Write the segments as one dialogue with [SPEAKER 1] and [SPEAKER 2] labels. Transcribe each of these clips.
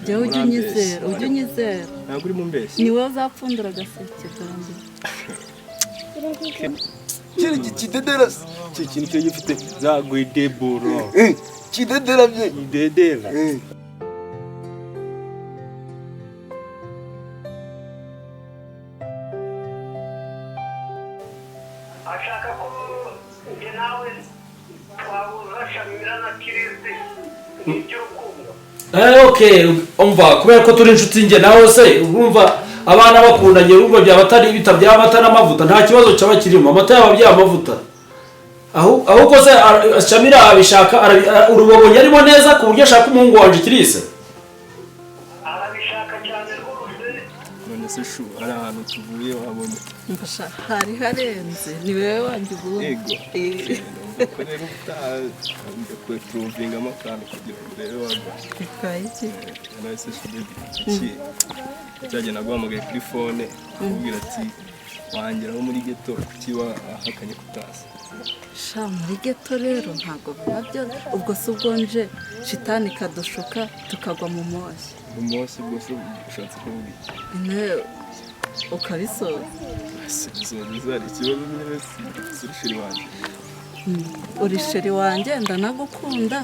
[SPEAKER 1] jya ujya unyizera
[SPEAKER 2] ntabwo uri mu mbeshyi
[SPEAKER 1] ni wowe uzapfundura agaseke bwanjye
[SPEAKER 2] kiri kidedera iki kintu cyo gifite zagwideburo
[SPEAKER 3] kidedera bye
[SPEAKER 2] idedera
[SPEAKER 4] ashaka ko njye nawe twahuza Shamira na Kirisi n'iby'urukundo.
[SPEAKER 5] Okay, umva kubera ko turi inshuti njye nawe se urumva abana bakundanye urumva byaba atari ibitabye amata n'amavuta nta kibazo cyaba kirimo amata y'ababyeyi amavuta ahubwo se Shamira abishaka urubabonye arimo neza ku buryo ashaka umuhungu wanje Kirisi
[SPEAKER 4] arabishaka cyane rwose.
[SPEAKER 2] none se shu hari ahantu tuvuye wabona
[SPEAKER 1] mbasha hari harenze ni wewe wanjye ubu
[SPEAKER 2] ego rero kwe proving amakano kugira ngo rero waga
[SPEAKER 1] ikaye iki
[SPEAKER 2] none se shu iki cyagenda guhamagaye kuri phone akubwira ati wangeraho muri ghetto kiwa ahakanye kutasa
[SPEAKER 1] sha muri ghetto rero ntago biba byo ubwo se ubwonje shitani kadushuka tukagwa mu moshya
[SPEAKER 2] umunsi bwose ushatse kuvuga
[SPEAKER 1] ne ukabisoza
[SPEAKER 2] zari ikibazo nyine sirishiri wanjye
[SPEAKER 1] uri sheri wanjye ndanagukunda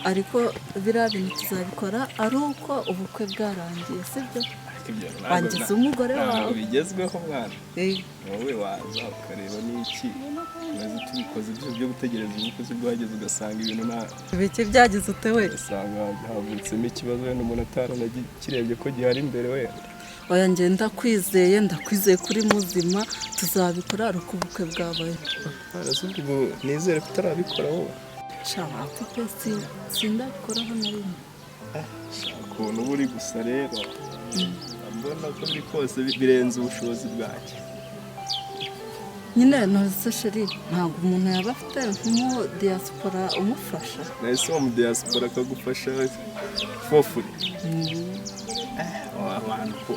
[SPEAKER 1] ariko biriya bintu tuzabikora ari uko ubukwe bwarangiye sibyo wangize umugore wawe
[SPEAKER 2] bigezweho mwana wowe waza ukareba n'iki maze tubikoze byo gutegereza ubukwe bwageze ugasanga ibintu nta
[SPEAKER 1] biki byagize utewe
[SPEAKER 2] usanga havutsemo ikibazo wenda umuntu atarakirebye ko gihari imbere we
[SPEAKER 1] oya njye ndakwizeye kuri muzima tuzabikora ari uko ubukwe bwabaye
[SPEAKER 2] ubwo nizere ko utarabikora wowe
[SPEAKER 1] shaka mfite sindabikoraho na rimwe
[SPEAKER 2] ukuntu uba uri gusa rero mbona ko biri kose birenze ubushobozi bwanjye
[SPEAKER 1] nyine ntuzi sheri ntabwo umuntu yaba afite nk'umu diaspora umufasha
[SPEAKER 2] nahise uwo mu diaspora akagufasha fofuri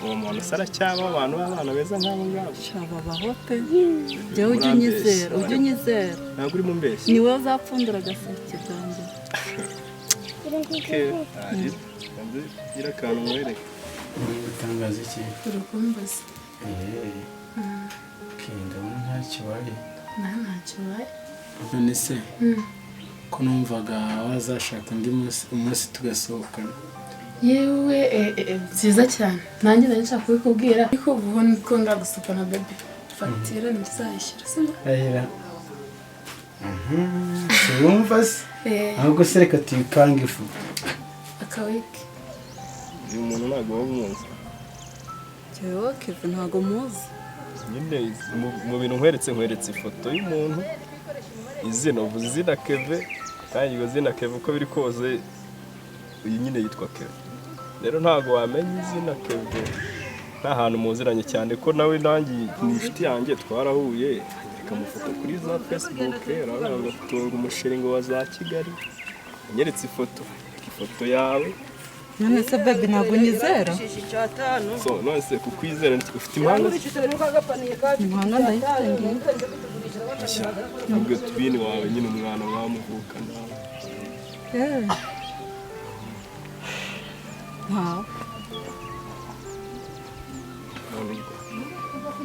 [SPEAKER 2] uwo muntu usara cyangwa abantu b'abana beza nk'abo ngabo
[SPEAKER 1] babaho pe jya ujya unyizera
[SPEAKER 2] ntabwo uri mu mbeshyi
[SPEAKER 1] ni wowe uzapfundura agaseke bwanjye
[SPEAKER 2] gira akantu mwereke
[SPEAKER 6] utangaza iki
[SPEAKER 7] urukumbuzi
[SPEAKER 6] ndabona nta kibaye
[SPEAKER 7] nta kibaye
[SPEAKER 6] none se ko numvaga wazashaka undi umunsi tugasohokana
[SPEAKER 7] yewe byiza cyane nanjye nari nshaka kubikubwira ariko ubu nikunda gusohokana baby fagitire ntizayishyura sibyo
[SPEAKER 6] ahera wumva se ahubwo se reka tuyikange ifu
[SPEAKER 7] akawiki
[SPEAKER 2] uyu muntu ntabwo waba umuzi
[SPEAKER 1] jyewe Kevin ntabwo muzi
[SPEAKER 2] nyine mu bintu nkweretse ifoto y'umuntu izina uvuze izina Keve kandi iryo zina Keve uko biri koze uyu nyine yitwa Keve rero ntabwo wamenya izina Keve nta hantu muziranye cyane ko nawe nanjye ni inshuti yanjye twarahuye ikamufoto kuri za Facebook aravuga ngo tunga umushinga wa za Kigali nyeretse ifoto yawe
[SPEAKER 1] none se baby ntabwo unyizera
[SPEAKER 2] so none se kukwizera ufite impanga
[SPEAKER 1] impanga ndayifite
[SPEAKER 2] ntabwo tubini wawe nyine umwana mwamuvuka nawe
[SPEAKER 1] ntawe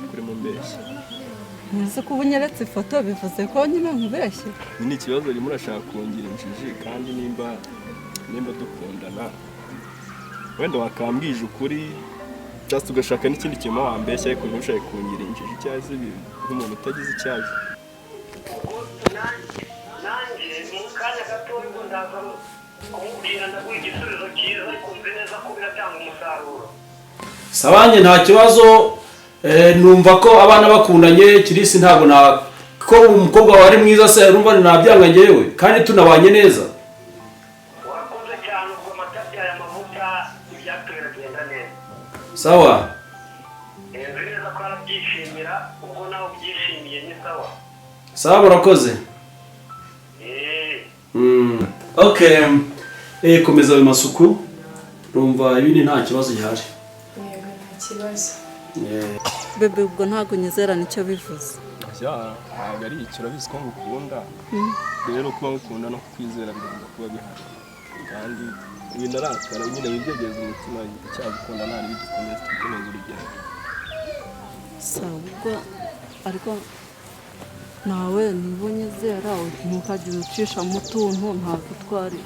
[SPEAKER 2] kuri mu mbeshyi
[SPEAKER 1] nzi ko ubu unyeretse ifoto bivuze ko nyine nkubeshye
[SPEAKER 2] ni ikibazo urimo urashaka kongera injiji kandi nimba dukundana wenda wakambwije ukuri just ugashaka n'ikindi kintu wambeshya ariko ntushake kongera injiji cyangwa se nk'umuntu utagize icyazi
[SPEAKER 4] nanjye mu kanya gato ubwo ndaza kumubwira ndaguha igisubizo cyiza ariko nzi neza ko biratanga umusaruro
[SPEAKER 5] sabanye nta kibazo numva ko abana bakundanye Kirisi ntabwo ko umukobwa wawe ari mwiza se urumva nabyanga ngewe kandi tunabanye neza
[SPEAKER 4] wakoze cyane ubwo amata byaye amavuta ibyatubera bigenda neza
[SPEAKER 5] sawa
[SPEAKER 4] nzi neza ko arabyishimira ubwo nawe ubyishimiye ni
[SPEAKER 5] sawa murakoze okay komeza ayo masuku urumva ibindi nta kibazo gihari
[SPEAKER 7] nta kibazo
[SPEAKER 1] bebe ubwo ntabwo unyizera nicyo bivuze
[SPEAKER 2] ntabwo ari icyo urabizi ko ngukunda rero kuba ngukunda no kukwizera bigomba kuba bihari kandi winarakara nyine wibyegereza umutima icyagukunda nta n'igikomeza tugikomeza urugendo
[SPEAKER 1] sawa ubwo ariko nawe niba unyizera ntukajya umucisha mu tuntu ntabwo utwari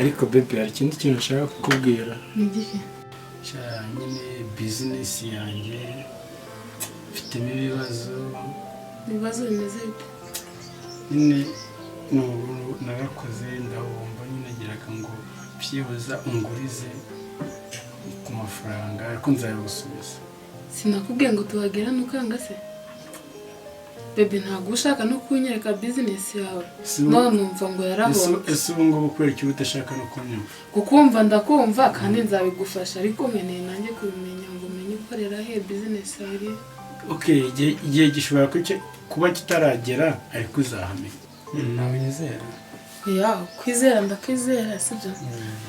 [SPEAKER 6] ariko bebe hari ikindi kintu nshaka kukubwira.
[SPEAKER 7] ni igihe
[SPEAKER 6] nyine bizinesi yanjye mfitemo
[SPEAKER 7] ibibazo bimeze bite
[SPEAKER 6] nyine narakoze ndahomba nyine nagiraga ngo byibuza ungurize ku mafaranga ariko nzayagusubiza.
[SPEAKER 7] sinakubwiye ngo tuhagera nukanga se bebe ntabwo ushaka no kunyereka bizinesi yawe nawe numva ngo yarahombe.
[SPEAKER 6] ese ubu ngubu kubera iki udashaka no kunyumva?
[SPEAKER 7] kukumva ndakumva kandi nzabigufasha ariko nkeneye nanjye kubimenya ngo umenye ukorera he bizinesi yawe iri.
[SPEAKER 6] Okay, igihe gishobora kuba kitaragera ariko uzahamenya. Nawe nyizera?
[SPEAKER 7] Ya kwizera ndakwizera sibyo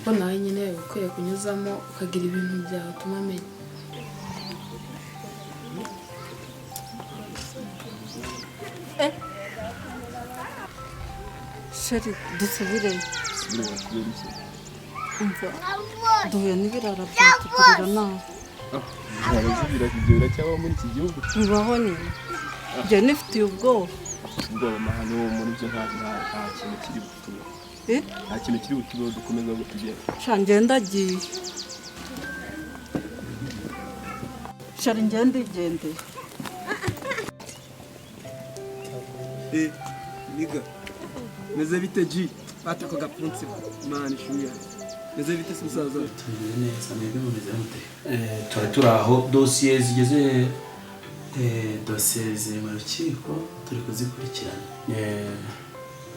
[SPEAKER 7] ko nawe nyine ukwiye kunyuzamo ukagira ibintu byawe utuma amenya.
[SPEAKER 1] sheri dusubire umva duhuye n'ibirara byatugurira nawe
[SPEAKER 2] ntabwo ibyo cyangwa muri iki gihugu
[SPEAKER 1] bibaho nyine njye nifitiye ubwoba
[SPEAKER 2] mahano muri byo nta kintu kiri butuba nta kintu kiri butuba dukomeza gutugera
[SPEAKER 1] sha ngenda agiye sheri ngenda igendeye
[SPEAKER 3] niga meze bite ji batako gapunsi mani shuya meze bite musaza
[SPEAKER 5] neza mwebwe mumeze mute twari turi aho dosiye zigeze
[SPEAKER 6] dosiye ziri mu rukiko turi kuzikurikirana.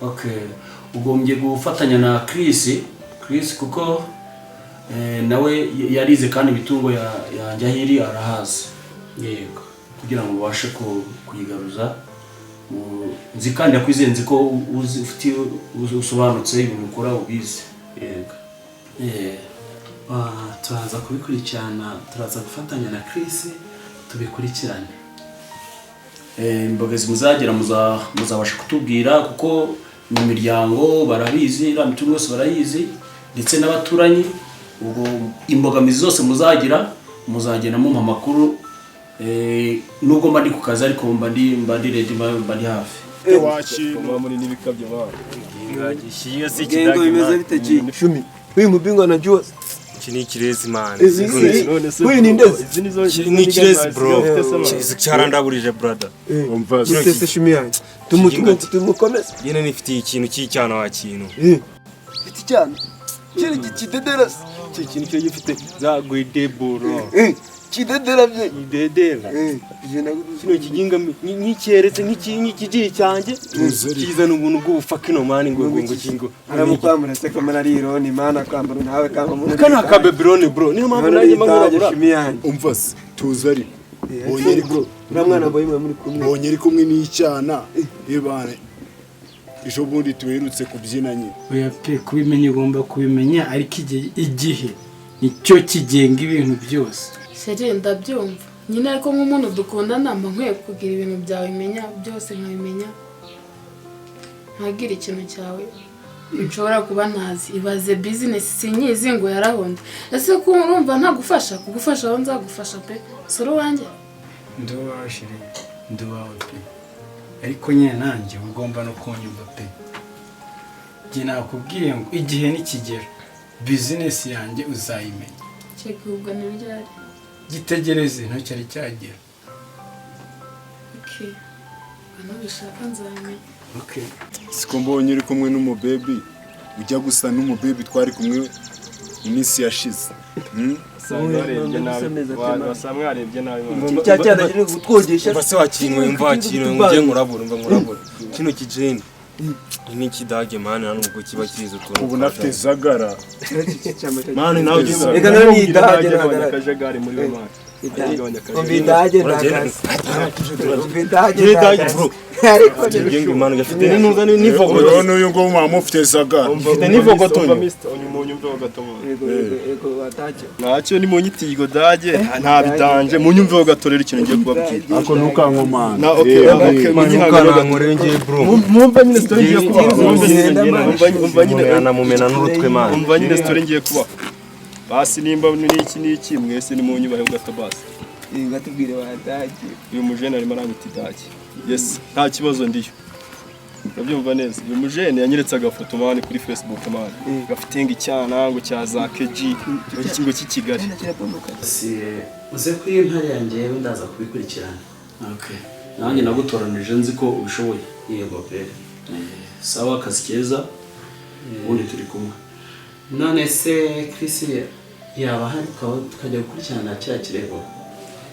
[SPEAKER 5] okay ugombye gufatanya na Chris kuko nawe yarize kandi imitungo yanjye ahiri arahazi yego kugira ngo ubashe kuyigaruza nzi kandi yakwizenze ko ufite usobanutse ibintu ukora ubizi yego
[SPEAKER 6] turaza kubikurikirana turaza gufatanya na Chris tubikurikirane.
[SPEAKER 5] imbogezi muzagira muzabasha kutubwira kuko mu miryango barabizi iriya mitungo yose barayizi ndetse n'abaturanyi ubwo imbogamizi zose muzagira muzagenda mumpa amakuru nubwo mba ndi ku kazi ariko mba ndi ready mba ndi hafi
[SPEAKER 2] washima muri n'ibikabyo baba
[SPEAKER 3] ngishiye si kidaga bimeze bite ji shumi huyu mubingwa najua
[SPEAKER 8] iki ni kirezi man
[SPEAKER 3] huyu ni ndezi
[SPEAKER 8] ni kirezi bro cyarandaburije brother
[SPEAKER 3] umva sese shumi yanjye tumukomeze
[SPEAKER 8] yene nifitiye ikintu cy'icyana wa kintu
[SPEAKER 3] fiti cyane kiri kidederas
[SPEAKER 8] ikintu cyo gifite zagwide buro
[SPEAKER 3] kidedera bye
[SPEAKER 8] idedera kino kiginga n'icyeretse n'ikigi cyanjye kizana ubuntu bw'ubufakino mani ngo kingo
[SPEAKER 3] aramukwamura se kamera riro ni mana kwambara nawe kamba mu
[SPEAKER 8] kana ka babylon bro niyo mpamvu nanjye mangurabura
[SPEAKER 9] umva se tuzari bonyeri bro
[SPEAKER 3] uramwana boye muri kumwe
[SPEAKER 9] bonyeri kumwe n'icyana ibane ejo bundi tuherutse kubyina nyine
[SPEAKER 6] oya pe kubimenya ugomba kubimenya ariko igihe nicyo kigenga ibintu byose.
[SPEAKER 7] sheri ndabyumva nyine ariko nk'umuntu dukundana mba nkwiye kugira ibintu byawe menya byose nkabimenya ntagira ikintu cyawe nshobora kuba ntazi ibaze bizinesi sinyizi ngo yarahonze ese ko urumva ntagufasha kugufasha aho nzagufasha pe sura wanjye
[SPEAKER 6] nduwawe sheri nduwawe pe ariko nyine nanjye ugomba no kunyumva pe njye nakubwiye ngo igihe nikigera bizinesi yanjye uzayimenya
[SPEAKER 7] cyekubwa n'iryari
[SPEAKER 6] gitegereze ntucyari cyagera.
[SPEAKER 7] okay bano bishaka nzamenya
[SPEAKER 6] okay
[SPEAKER 9] siko mbonye uri kumwe n'umubebi ujya gusa n'umubebi twari kumwe iminsi yashize
[SPEAKER 2] wasamwarebye nabi
[SPEAKER 3] cyane kiri gutwogesha
[SPEAKER 8] base wakinwe mva kinwe ngiye nkurabura kino kijeni ni kidage mani nubwo kiba kizo tuntu
[SPEAKER 9] ubu nafite zagara
[SPEAKER 8] mani nawe
[SPEAKER 3] reka nawe ni idage
[SPEAKER 2] akajagari muri we mani
[SPEAKER 3] Umvidage ndagaze. Umvidage bro. Ariko ngenga imana gafite n'intuza n'ivogoto.
[SPEAKER 9] Urabona uyu ngo mama ufite zagara.
[SPEAKER 3] Ufite n'ivogoto.
[SPEAKER 2] Unyumve ho gato.
[SPEAKER 3] Ego wataje.
[SPEAKER 2] Ntacyo ni mu nyitigo dage nta bidanje mu nyumve ho gatorera ikintu ngiye kubabwira.
[SPEAKER 9] Ako nukankomana.
[SPEAKER 2] Na okay
[SPEAKER 8] ntukanankorere ngiye bro.
[SPEAKER 2] Mumva nyine story ngiye kuba. Mumva nyine
[SPEAKER 8] anamumena n'urutwe mana.
[SPEAKER 2] Mumva nyine story ngiye kuba. Basi nimba n'iki mwese ni mu nyubahe ho gato basi.
[SPEAKER 3] Ngatubwire wataje.
[SPEAKER 2] Uyu mujene arimo arangita idage. Yes, nta kibazo ndiyo. Urabyumva neza. Uyu mujene yanyeretse agafoto mani kuri Facebook mani. Gafite icyana ngo cya za KG, ikingo cy'Kigali.
[SPEAKER 5] si uze kuri intare yanjye yewe ndaza kubikurikirana. Okay. Nanjye nagutoranije nzi ko ubishoboye. Yego pe. Sawa akazi keza. Ubundi turi kumwe.
[SPEAKER 6] none se Chris yaba hari tukajya gukurikirana cya kirego.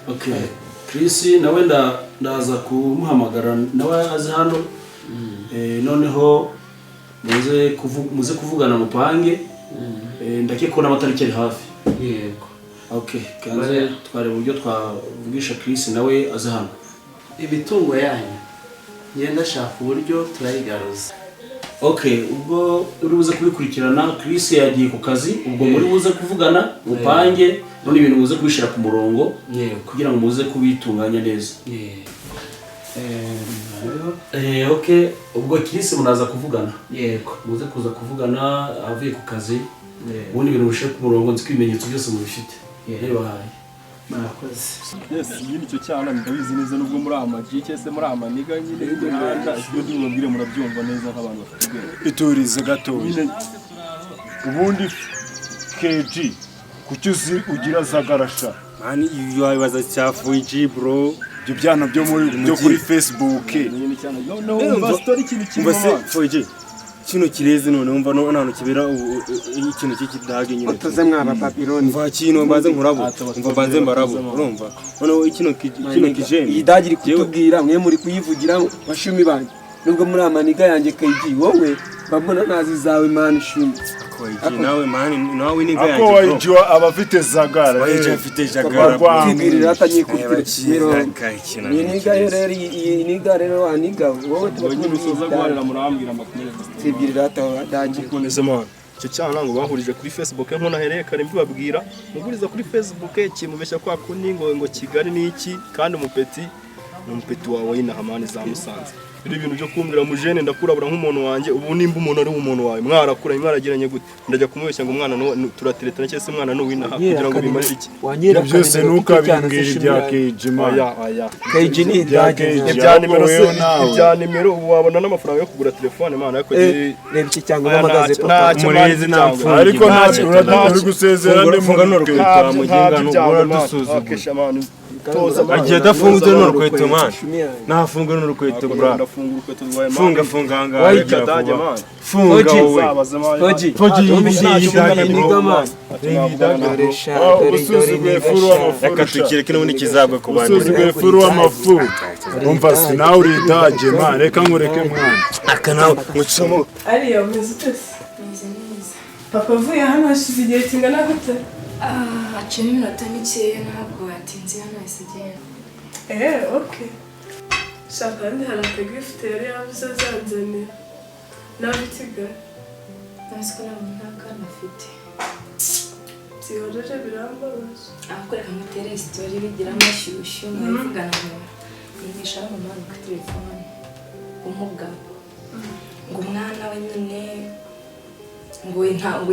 [SPEAKER 5] Okay. Chris nawe ndaza kumuhamagara nawe azi hano. Noneho muze kuvugana mupange. Ndakeka n'amatariki ari hafi.
[SPEAKER 6] Yego.
[SPEAKER 5] Okay, kanze tware uburyo twavugisha Chris nawe azi hano.
[SPEAKER 6] Ibitungo yanyu ngenda shaka uburyo turayigaruza.
[SPEAKER 5] Okay, ubwo uri buze kubikurikirana Chris yagiye ku kazi ubwo muri buze kuvugana mupange none ibintu muze kubishira ku murongo kugira ngo muze kubitunganya neza. Okay, ubwo Chris munaza kuvugana.
[SPEAKER 6] Yego.
[SPEAKER 5] Muze kuza kuvugana avuye ku kazi. Ubundi ibintu bishira ku murongo nzi kwimenyetso byose mubifite. Reba hayi.
[SPEAKER 6] Murakoze.
[SPEAKER 2] Yes, yini cyo cyana ndabizi neza nubwo muri amaji cyese muri amaniga nyine y'umuhanda ibyo ndumubwire murabyumva neza nk'abantu bafite ubwenge.
[SPEAKER 9] Iturize gato. Ubundi KG kuki ugira zagarasha.
[SPEAKER 8] Mani iyo wabaza cyafuye G bro.
[SPEAKER 9] Ibyo byana byo kuri Facebook.
[SPEAKER 2] No, umva story kintu kimwe.
[SPEAKER 8] Foje. Kino kireze none umva no nano kibera ikintu cy'ikidage nyine.
[SPEAKER 3] Utoze mwaba Babylon.
[SPEAKER 8] Umva kino mbaze nkurabo. Umva banze mbarabo. Urumva? None kino kijene.
[SPEAKER 3] Iyi dage iri kutubwira mwe muri kuyivugira bashumi banje. Nubwo muri amaniga yanjye KG wowe babona nazi zawe man shumi.
[SPEAKER 8] Nawe mani nawe niga yanjye.
[SPEAKER 9] Ako wajiwa abafite zagara.
[SPEAKER 8] Waje afite jagara.
[SPEAKER 3] Kibirira atanyikutira. Niga rero iyi niga rero aniga wowe
[SPEAKER 2] tubakunusoza gwarira murambwira makumyabiri.
[SPEAKER 3] Kibirira atadaje
[SPEAKER 2] kuneze man. Cyo cyana ngo bahurije kuri Facebook nko naherekare mbibabwira muguriza kuri Facebook kimubeshya kwa kundi ngo Kigali niki kandi umupeti wawe inahamani za Musanze. Biri ibintu byo kumbwira mujene ndakurabura nk'umuntu wanjye ubu nimba umuntu ari umuntu wawe mwarakura mwaragiranye gute ndajya kumubeshya ngo umwana no turateretana cyese umwana no winaha kugira ngo bimaze iki
[SPEAKER 9] byose nukabimbwira ibya KG
[SPEAKER 2] aya
[SPEAKER 3] KG ni idage
[SPEAKER 2] ibya nimero ubu wabona n'amafaranga yo kugura telefone mana yako
[SPEAKER 3] reba iki cyangwa amagaze
[SPEAKER 2] murizi ntamfunga
[SPEAKER 9] ariko ntacyo uri gusezera
[SPEAKER 8] funga no rukweto mugenga no dusuzugura agiye dafunze no rukweto man nafunga no rukweto bra funga hanga funga wowe foji reka tukire kino ni kizagwe ku bandi
[SPEAKER 9] usuzuguye furu w'amafu umva sinawe uri idage man reka nkureke mwana
[SPEAKER 8] akanawe mucomo
[SPEAKER 7] ariyo muzitse papa vuye hano hashize igihe kingana gute
[SPEAKER 10] aciye iminota mikeya ntabwo yatinze hano yahise agenda
[SPEAKER 7] okay shaka ndi hari akagifite yari yabuze azanzanira nawe i Kigali
[SPEAKER 10] nasi ko ntabwo nta kana afite
[SPEAKER 7] byihorere birambabaza
[SPEAKER 10] ahubwo reka mutere isitori bigira amashyushyu mwabivugana ngo yigisha n'umumana kuri telefone umugabo ngo umwana we nyine ngo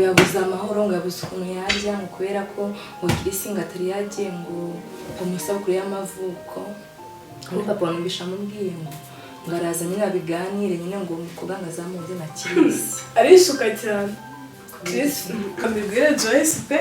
[SPEAKER 10] yabuze amahoro ngo yabuze ukuntu yarya ngo kubera ko ngo Chris ngo atari yagiye ngo umusabukuru y'amavuko ngo papa wanumvisha amubwiye ngo araza nyine abiganire nyine ngo umukobwa ngo azamuze na Chris
[SPEAKER 7] arishuka cyane Chris kamibwire Joyce pe